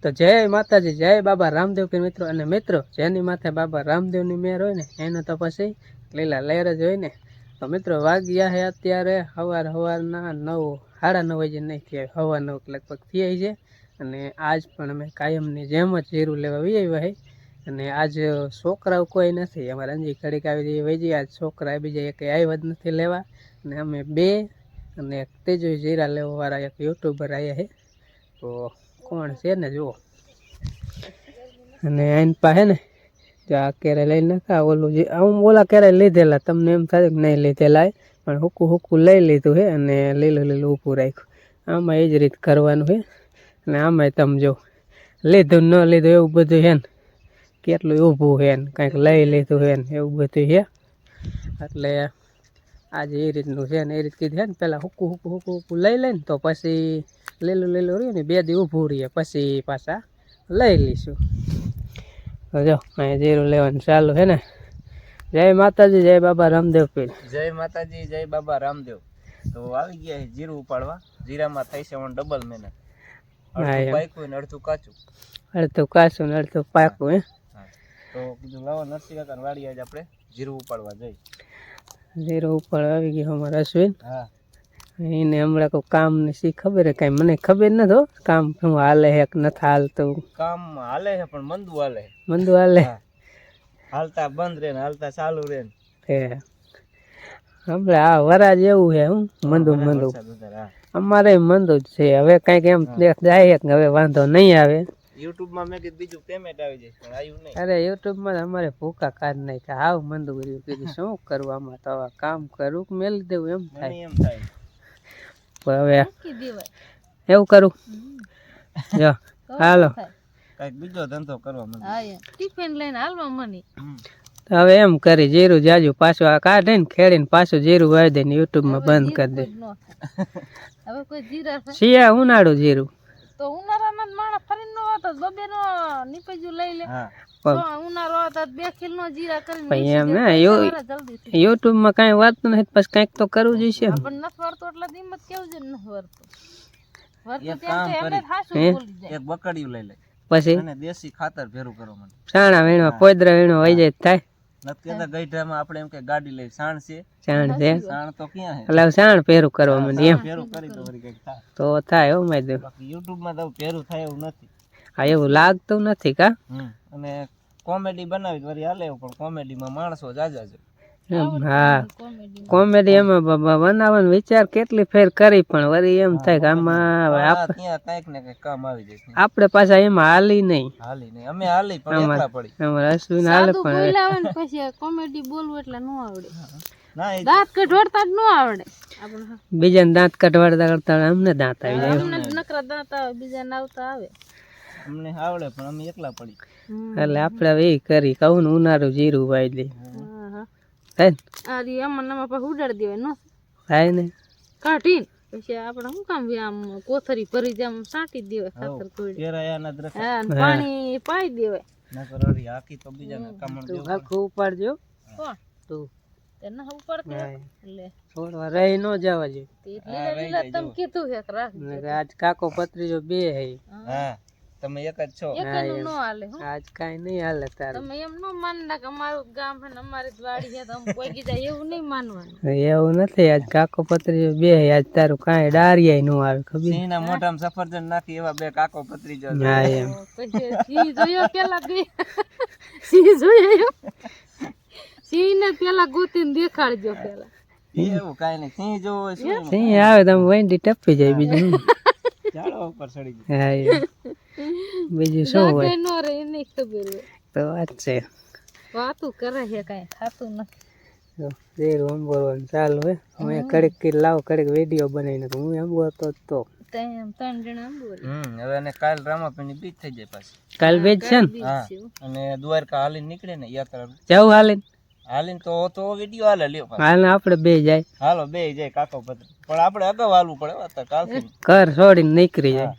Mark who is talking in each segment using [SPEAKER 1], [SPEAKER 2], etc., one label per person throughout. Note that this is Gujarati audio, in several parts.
[SPEAKER 1] તો જય માતાજી, જય બાબા રામદેવ કે મિત્રો. અને મિત્રો જેની માથે બાબા રામદેવની મેર હોય ને એને તો પછી લીલા લહેર જ હોય ને. તો મિત્રો વાગ્યા છે અત્યારે સવારના 9, સાડા 9 વાગે નહીં થયા, 9:15 લગભગ થયા છે. અને આજ પણ અમે કાયમની જેમ જ જીરું લેવા આવ્યા છે. અને આજ છોકરાઓ કોઈ નથી, અમારે અંજી ઘડીક આવી વહી. આજ છોકરા બીજા એક આવ્યા જ નથી લેવા. અને અમે બે અને એક ત્રીજું જીરા લેવા વાળા એક યુટ્યુબર આવ્યા છે. તો કોણ છે ને જુઓ. અને આઈન પાસે ને જો આ કેરે લઈ નાખા, ઓલું જે હું ઓલા કેરે લીધેલા, તમને એમ થાય કે નહીં લીધેલા, પણ હુકું લઈ લીધું છે. અને લીલું ઊભું રાખ્યું. આમાં એ જ રીત કરવાનું છે. અને આમાંય તમે જો લીધું ન લીધું એવું બધું છે ને, કેટલું ઊભું છે ને, કંઈક લઈ લીધું છે ને એવું બધું છે. એટલે આજે એ રીતનું છે ને, એ રીત કીધું છે ને, પહેલાં હુકું લઈ લે ને તો પછી લીલું રહ્યું ને 2 દી ઊભું રહીએ, પછી પાછા લઈ લઈશું. તો જો અહીંયા જીરું લેવાનું ચાલુ છે ને. જય માતાજી, જય બાબા રામદેવ પીર.
[SPEAKER 2] જય માતાજી, જય બાબા રામદેવ. તો આવી ગયા છે જીરું ઉપાડવા. જીરામાં થઈ છે ડબલ મહેનત. અડધું પાક્યું ને અડધું કાચું.
[SPEAKER 1] અડધું કાચું ને અડધું પાકું.
[SPEAKER 2] તો કીધું લાવો નરસિંહ કાકા વાડી આજે આપણે જીરું ઉપાડવા જઈ.
[SPEAKER 1] જીરું ઉપાડવા આવી ગયો અમારે અશ્વિન.
[SPEAKER 2] હા,
[SPEAKER 1] એને હમણાં કોઈ કામ ને શી ખબર હે, કઈ મને ખબર નથી હો. કામ શું હાલે હે કે નથી હાલતું.
[SPEAKER 2] કામ હાલે છે પણ મંદુ હાલે.
[SPEAKER 1] મંદુ હાલે.
[SPEAKER 2] હાલતા બંધ રહે ને હાલતા ચાલુ રહે ને.
[SPEAKER 1] હમણાં આ વરાજ એવું છે, હું મંદુ અમારે મંદુ જ છે. હવે કઈક એમ જાય કે હવે વાંધો નહીં આવે.
[SPEAKER 2] યુટ્યુબ માં મેં કીધું બીજું પેમેન્ટ આવી જાય પણ આવ્યું નહીં.
[SPEAKER 1] અરે યુટ્યુબ માં અમારે ભૂકા કાઢ નહીં કે હાવ મંદુ કર્યું. કીધું શું કરવું આમાં, તો કામ કરું કે મેલી દેવું એમ થાય.
[SPEAKER 2] એમ થાય
[SPEAKER 1] પણ હવે એવું કરું. જો હાલો
[SPEAKER 2] કઈક બીજો ધંધો કરવા મને
[SPEAKER 3] ટિફિન લઈને હાલવા મને.
[SPEAKER 1] હવે એમ કરી જીરું જાજુ પાછું આ કાઢે ને ખેડીને પાછું જીરું વાવી દે ને યુટ્યુબ માં બંધ કરી દે.
[SPEAKER 3] હવે કોઈ જીરા
[SPEAKER 1] શિયા ઉનાળું જીરું
[SPEAKER 3] તો ઉનાળામાં માણસ ફરીને નો આવતો, બબે નો નીપેજુ લઈ લે. ઉનાળો આવતા 2 કિલો નો જીરા કરીને
[SPEAKER 1] એમ ને યુટ્યુબ માં કઈ વાતું નથી, પછી કઈક તો કરવું જોઈશે.
[SPEAKER 3] પણ નથી વરતો એટલે હિંમત કેવું છે નથી વરતો.
[SPEAKER 2] એક બકડીયું લઈ લે
[SPEAKER 1] પછી
[SPEAKER 2] અને દેશી ખાતર ભેરું કરો મને.
[SPEAKER 1] સાણા વીણવા પોદરા વીણવા વહી જાય થાય.
[SPEAKER 2] નથી કેતા ગઈઢામાં આપણે એમ કે ગાડી લઈ સાણ છે.
[SPEAKER 1] સાણ છે,
[SPEAKER 2] સાણ તો ક્યાં છે?
[SPEAKER 1] એટલે સાણ ભેરું કરવા મને એમ
[SPEAKER 2] ભેરું કરી તો વળી કઈક થાય.
[SPEAKER 1] તો થાય હો માય દે.
[SPEAKER 2] બાકી યુટ્યુબ માં તો ભેરું થાય એવું નથી.
[SPEAKER 1] હા એવું લાગતું નથી કા.
[SPEAKER 2] અને કોમેડી બનાવી વળી હાલે એવું, પણ કોમેડીમાં માણસો જાજા છે.
[SPEAKER 1] હા કોમેડી એમાં બનાવવાનો વિચાર કેટલી ફેર કરી, પણ વળી એમ થાય કે આમાં
[SPEAKER 2] ત્યાં કઈક ને કઈક કામ આવી જાય.
[SPEAKER 1] આપણે પાછા એમાં હાલી નહીં.
[SPEAKER 2] અમે હાલી પણ એકલા પડી.
[SPEAKER 1] અમારે અશ્વિન હાલે પણ
[SPEAKER 3] પછી કોમેડી બોલવું એટલે નો આવડે. દાંત કઢવાડતા જ નો આવડે.
[SPEAKER 1] બીજાને દાંત કઢવાડતા કરતા અમને દાંત આવી જાય.
[SPEAKER 3] અમને નકરા દાંત આવે, બીજાને આવતા આવે.
[SPEAKER 2] અમને આવડે પણ અમે એકલા પડી.
[SPEAKER 1] એટલે આપણે એ કરી કહું ને ઉનાળું જીરું વાવી દે થાય ને.
[SPEAKER 3] આ રી આમાં નમા પર ઉડાડી દેવાય નો
[SPEAKER 1] થાય ને
[SPEAKER 3] કાઢીને પછી આપણે શું કામ આમ કોથરી ભરી જાય આમ સાટી દેવાય ખાતર થોડી.
[SPEAKER 2] કેરાયાના દ્રખ.
[SPEAKER 3] હા પાણી પાઈ દેવાય.
[SPEAKER 2] નકર હરી હાકી તો બીજાને કામણ દેવું.
[SPEAKER 1] આખું ઉપાડજો.
[SPEAKER 3] કોણ
[SPEAKER 1] તું
[SPEAKER 3] તેને ઉપાડતે એટલે
[SPEAKER 1] થોડવા રહી ન જવા જોઈએ.
[SPEAKER 3] લીલા તમે કીધું છે કે રાખ.
[SPEAKER 1] આજ કાકો પત્રીજો બે હે.
[SPEAKER 2] હા તમે એક જ છો.
[SPEAKER 3] એકનું નો હાલે હો.
[SPEAKER 1] આજ કાઈ નહીં હાલે તારે.
[SPEAKER 3] તમે એમ નો માનના કે અમારું ગામ છે ને અમારી જ વાડી છે તો અમે કોઈ કીધા એવું નહીં માનવાનું.
[SPEAKER 1] એવું નથી, આજ કાકો પત્રીજો બે હે. આજ તારું કાંઈ ડારિયાય નો આવે ખબર.
[SPEAKER 2] સિંહના મોઢામાં સફરજન નાખી એવા 2 કાકો પત્રીજો.
[SPEAKER 1] હા એમ
[SPEAKER 3] પછી સિંહ જોયો પેલા ગઈ. સિંહ જોયો. સિંહ ને પેલા ગોતીને દેખાડજો પેલા.
[SPEAKER 2] એવું કાઈ નહીં. સિંહ જોવો શું?
[SPEAKER 1] સિંહ આવે તમે વંડી ટપી જાય બીજું.
[SPEAKER 2] ઝાડવા ઉપર ચડી ગઈ.
[SPEAKER 1] હા એમ બીજું શું હોય
[SPEAKER 3] નો રે નહીં ખબર હોય
[SPEAKER 1] તો વાત છે.
[SPEAKER 3] વાતું કરે છે કઈ ખાતું નથી.
[SPEAKER 1] જીરું અંબોરવાનું ચાલુ હે. હું કડક કરી લાવ, કડક વિડીયો બનાવીને હું અંબોરતો તો
[SPEAKER 3] 3 જણા બોલે.
[SPEAKER 2] હવે એને કાલ રામાપીની બીજ થઈ જાય પાછી.
[SPEAKER 1] કાલ બેજ છે ને.
[SPEAKER 2] હા અને દ્વારકા હાલીને નીકળે ને યાત્રા.
[SPEAKER 1] જાવ હાલીને.
[SPEAKER 2] હાલીને તો વિડીયો હાલે લ્યો.
[SPEAKER 1] હાલ આપણે બે જાય.
[SPEAKER 2] હાલો બે જાય કાકો પત્રી. પણ આપણે અગાઉ હાલવું પડે અત્યારે કાલથી.
[SPEAKER 1] ઘર છોડીને નીકળી જાય.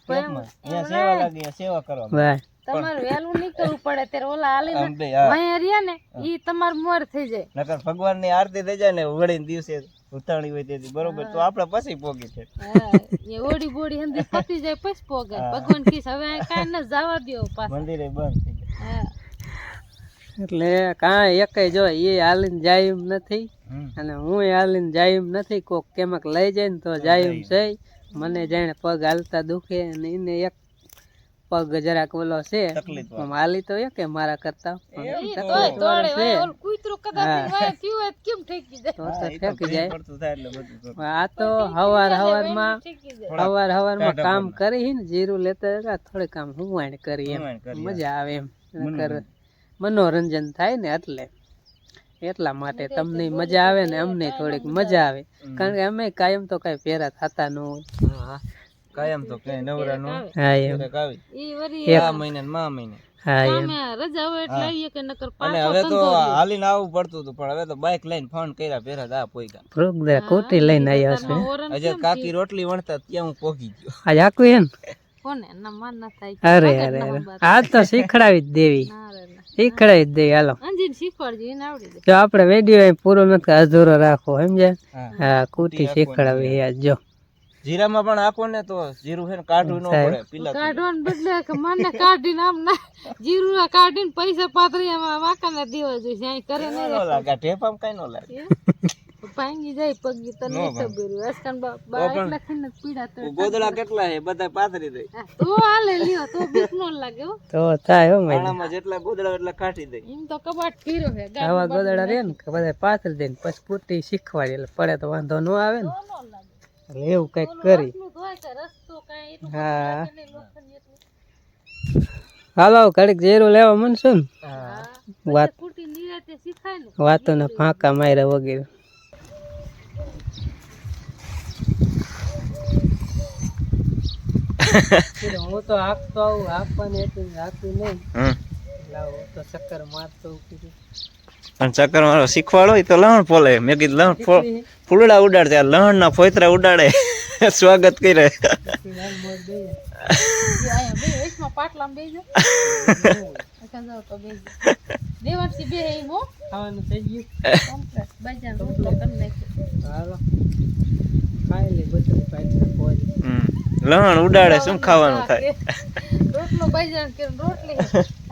[SPEAKER 2] ત્યાં સેવા લાગી સેવા કરવા.
[SPEAKER 1] વાહ
[SPEAKER 3] તમારે વહેલું નીકળવું પડે ત્યારે ઓલા
[SPEAKER 2] આમ
[SPEAKER 3] હાલીને
[SPEAKER 2] બે હા
[SPEAKER 3] વાયા રહ્યા ને ઈ તમાર મોર થઈ જાય.
[SPEAKER 2] નકર ભગવાનની આરતી થઈ જાય ને વળીને દિવસે ઉતાણી હોય તેથી બરોબર તો આપણે પછી પોગી છે
[SPEAKER 3] હા, એ ઓડી બોડી હંધી પતી જાય પછી પોગે. ભગવાન કીસ હવે આ કાંઈ ન જવા દ્યો પાછા.
[SPEAKER 2] મંદિરે બંધ થઈ જાય
[SPEAKER 3] હા
[SPEAKER 1] એટલે કાંઈ એકેય જો એ હાલીને જાય એમ નથી અને હું હાલીને જાય એમ નથી. કોક કેમક લઈ જાય ને તો જાય એમ છે. મને જાણે પગ હાલતા દુખે અને એને એક પગ જરાક ઓલો છે
[SPEAKER 2] તકલીફ
[SPEAKER 1] આમ હાલી તો કે મારા કરતા
[SPEAKER 3] ઈ તોય દોડે વાય ઓલું કૂતરું કદાચ વાય થયું હોય તો કેમ ઠેકી જાય.
[SPEAKER 1] તો ઠેકી જાય.
[SPEAKER 2] પડતું થાય એટલે બધું કરું.
[SPEAKER 1] આ તો હવારમાં
[SPEAKER 3] ઠેકી જાય.
[SPEAKER 1] હવારમાં કામ કરી ને જીરું લેતા હતા થોડીક કામ હુંવાણ કરી એમ
[SPEAKER 2] હુંવાણ કરી,
[SPEAKER 1] મજા આવે એમ નકર મનોરંજન થાય ને એટલા માટે તમને મજા આવે ને અમને થોડીક મજા આવે. કારણ કે અમે કાયમ તો કઈ ભેરા થતા ન હોય.
[SPEAKER 2] હા કાયમ તો કઈ નવરા નો
[SPEAKER 1] હા એમ
[SPEAKER 2] ક્યારેક આવી
[SPEAKER 3] ઈ વરી
[SPEAKER 2] આ મહિને ને મા મહિને
[SPEAKER 1] હા એમ
[SPEAKER 3] કામે રજા હોય એટલે આવીએ કે નકર
[SPEAKER 2] અને
[SPEAKER 3] પાછો
[SPEAKER 2] હવે તો હાલીને આવવું પડતું હતું પણ હવે તો બાઇક લઈને ફોન કર્યા ભેરા દા પોઈગા
[SPEAKER 1] પ્રોગ્રામ કોટી લઈને આવ્યા છે.
[SPEAKER 3] ઓરન
[SPEAKER 2] અજય કાકી રોટલી વણતા ત્યાં હું પોગી ગયો
[SPEAKER 1] આજ આખું એમ
[SPEAKER 3] કોને ના માન ના થાય.
[SPEAKER 1] અરે અરે અરે આ તો શીખડાવી જ દેવી
[SPEAKER 3] ના રે ના.
[SPEAKER 1] શીખડાવી જ દેવી. હાલો
[SPEAKER 3] અંજીને શીખવાડજો એને આવડી જાય.
[SPEAKER 1] જો આપણે વિડીયો પૂરો નથી અધૂરો રાખો સમજ્યા.
[SPEAKER 2] હા.
[SPEAKER 1] હા કુટી શીખડાવી યાર જો
[SPEAKER 2] જીરામાં પણ આપો ને તો જીરું છે ને કાઢવું ન પડે પીલા
[SPEAKER 3] કાઢવાને બદલે કે મને કાઢીને આમ ના જીરું કાઢીને પૈસા પાથરી આમાં વાંકાને દેવા જોઈએ. અહીં કરે ને
[SPEAKER 2] ન લાગે ઢેફામ કઈ ન લાગે
[SPEAKER 3] ભાંગી જાય પગી તને નહીં ખબર હોય. આજકાલ બા એટલા ખીને પીડા તો
[SPEAKER 2] ગોદડા કેટલા છે બધા પાથરી દે
[SPEAKER 3] તો હાલે લ્યો તો બીક ન લાગે હો.
[SPEAKER 1] તો થાય હો મજા.
[SPEAKER 2] આણામાં જેટલા ગોદડા એટલા કાઢી દે
[SPEAKER 3] એમ તો કબાટ ફીરો છે
[SPEAKER 1] આવા ગોદડા રે ને કે બધા પાથરી દે ને પછી કુટી શીખવાડી એટલે પડે તો વાંધો ન આવે ને એટલે એવું કઈક કરી.
[SPEAKER 3] એટલું તો હોય કે રસ્તો કાંઈ એટલું
[SPEAKER 1] હા
[SPEAKER 3] નહીં લોખંડ એટલું.
[SPEAKER 1] હાલો ઘડીક જીરું લેવા મનશું ને
[SPEAKER 3] હા
[SPEAKER 1] વાત
[SPEAKER 3] કુટી નિરાતે શીખાય ને.
[SPEAKER 1] વાતો ને ફાંકા માર્યા વગેરે. હું તો આપતો આવું આપવાની હતી આપી નહીં લાવો તો ચક્કર મારતો કીધું
[SPEAKER 2] પણ ચક્કર મારો શીખવાડો તો લહણ પોલે મેં કીધું લહણ ફૂલડા ઉડાડે લહણ ના ફોતરા ઉડાડે સ્વાગત કરે
[SPEAKER 3] આયા બે વચમાં પાટલામાં બેસજો. અચ્છા જાઓ તો બેસજો. દેવાંશી બે એમ હો
[SPEAKER 1] ખાવાનું થઈ ગયું.
[SPEAKER 3] કમ્પ્લેટ બાજાર રોટલો કરી નાખ્યો.
[SPEAKER 1] હાલો ખાઈ લે બધું પાછળ પહોંચે.
[SPEAKER 2] લહણ ઉડાડે શું ખાવાનું થાય
[SPEAKER 3] રોટલો બાજાર કે રોટલી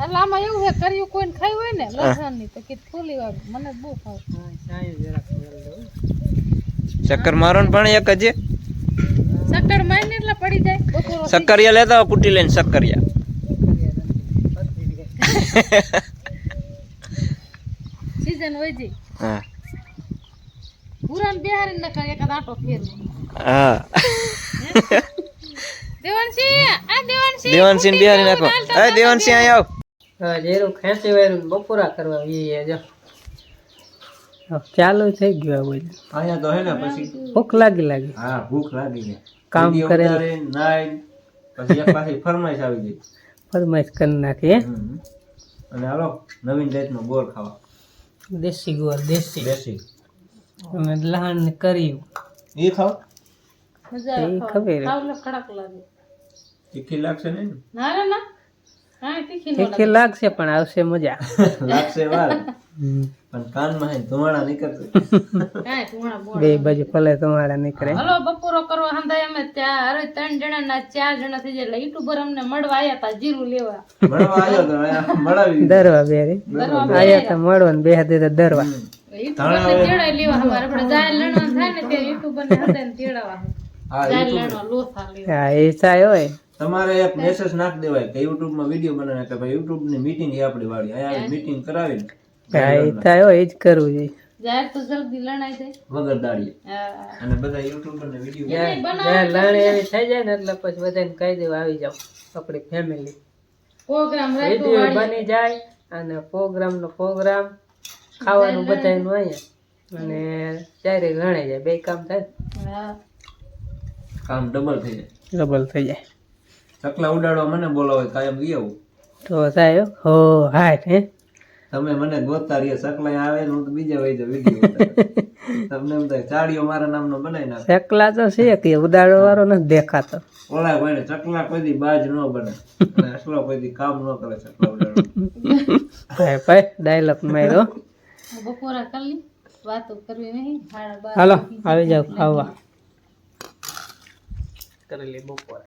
[SPEAKER 3] એટલે આમાં એવું છે કર્યું કોઈને ખાઈ હોય ને લસણની તો કે ફૂલી વાળું મને બહુ ખાવ.
[SPEAKER 1] હા સાંઈ જરાક મેલ દઉં.
[SPEAKER 2] ચક્કર મારો ને પણ એક જ
[SPEAKER 3] શક્કર મારીને એટલે પડી જાય બપોરો
[SPEAKER 2] સક્કરિયા લેતા આવો, કુટી લઈને સક્કરિયા
[SPEAKER 3] સીઝન હોય છે
[SPEAKER 2] હા
[SPEAKER 3] પુરાણ બિહારી નકર એકાદ આટો ફેરવો.
[SPEAKER 2] હા
[SPEAKER 3] દેવાંશી આ દેવાંશી
[SPEAKER 2] દેવાનસિંહ બિહારી નાખો એ દેવાનસિંહ અહીં આવ
[SPEAKER 1] હા જીરું ખેંચી વાળું બપોરા કરવા એ જો ચાલુ થઈ ગયું આ બધું.
[SPEAKER 2] અહીંયા તો હે ને પછી
[SPEAKER 1] ભૂખ લાગી
[SPEAKER 2] હા ભૂખ લાગી ગઈ
[SPEAKER 1] કામ કરે
[SPEAKER 2] નાઈ પછી એક પાછી ફરમાઈશ આવી ગઈ
[SPEAKER 1] ફરમાઈશ કરી નાખી હે
[SPEAKER 2] અને હાલો નવીન જાતનો ગોળ ખાવા
[SPEAKER 1] દેશી ગોળ દેશી
[SPEAKER 2] બેસી
[SPEAKER 1] અમે લહાણ ને કર્યું
[SPEAKER 2] એ ખાવ
[SPEAKER 3] મજા
[SPEAKER 1] એ
[SPEAKER 3] આવે
[SPEAKER 1] ખબર
[SPEAKER 3] ખાવલે કડક લાગે.
[SPEAKER 2] તીખી લાગશે ને
[SPEAKER 3] ના રે ના હા તીખી નો
[SPEAKER 1] તીખી લાગશે પણ આવશે મજા.
[SPEAKER 2] લાગશે વાર પણ કાનમાં હે ધુમાડા નીકળશે
[SPEAKER 3] કાંઈ તુણા બોળ.
[SPEAKER 1] બે બાજુ ભલે તમારા નીકળે.
[SPEAKER 3] હલો બપોરો કરવા હંધાય અમે ત્યાં અરે 3 જણા ના 4 જણા થઈ જાય એટલે યુટ્યુબર અમને મળવા આયા તા જીરું લેવા.
[SPEAKER 2] મળવા આવ્યો તો અહીંયા મળાવી
[SPEAKER 1] દરવા બેરી આયા તો મળવા ને બે હાથે તો દરવા.
[SPEAKER 3] યુટ્યુબર ને તેડાઈ લેવા અમારે આપણે જાય લણવાનું થાય ને ત્યારે યુટ્યુબર ને હંધાય તેડાવા. જાય લણવા લોથા લેવા.
[SPEAKER 1] હા એ સાય હોય
[SPEAKER 2] તમારે એક મેસેજ નાખ દેવાય કે YouTube માં વિડિયો બનાવે કે ભાઈ YouTube ની મીટિંગ છે આપણી વાળી અહીંયા મીટિંગ કરાવીને
[SPEAKER 1] હા એ થાય હોય એ જ કરવું જોઈએ.
[SPEAKER 3] જાય તો જલ્દી લણાઈ જાય.
[SPEAKER 2] વગર દાડીએ
[SPEAKER 3] હા.
[SPEAKER 2] અને બધા યુટ્યુબર ને વિડિયો
[SPEAKER 1] જ્યાં લણ એવી થઈ જાય ને એટલે પછી બધાને કહી દેવા આવી જાવ આપણી ફેમિલી.
[SPEAKER 3] પ્રોગ્રામ રાખ્યો
[SPEAKER 1] વિડીયો બની જાય અને પ્રોગ્રામ નો પ્રોગ્રામ ખાવાનું બધાનું અહીંયા અને ચારે લણાઈ જાય બે કામ થાય
[SPEAKER 3] હા
[SPEAKER 2] કામ ડબલ થઈ જાય
[SPEAKER 1] ડબલ થઈ જાય
[SPEAKER 2] ચકલા ઉડાડવા મને બોલાવે કાયમ ગઈ આવું
[SPEAKER 1] તો થાય હો હાટ હે
[SPEAKER 2] તમે મને ગોતતા રહ્યો સકલાઈ આવે ને હું તો બીજા વહી જાઉં વિડીયો તમને એમ થાય ચાડીઓ મારા નામનો બનાવી નાખે.
[SPEAKER 1] ચકલા તો છે કે ઉદાડો વાળો નથી દેખાતો.
[SPEAKER 2] ઓલા ભાઈ ચકલા કોઈ દી બાજ ન બને અને અસલો કોઈ દી કામ ન કરે ચકલા ઉડાડો.
[SPEAKER 1] ભાઈ ભાઈ ડાયલોગ માર્યો.
[SPEAKER 3] બપોરા કરી વાતો કરવી નહીં. 12:30
[SPEAKER 1] હાલો આવી જાવ ખાવા. કરી લે બપોરે.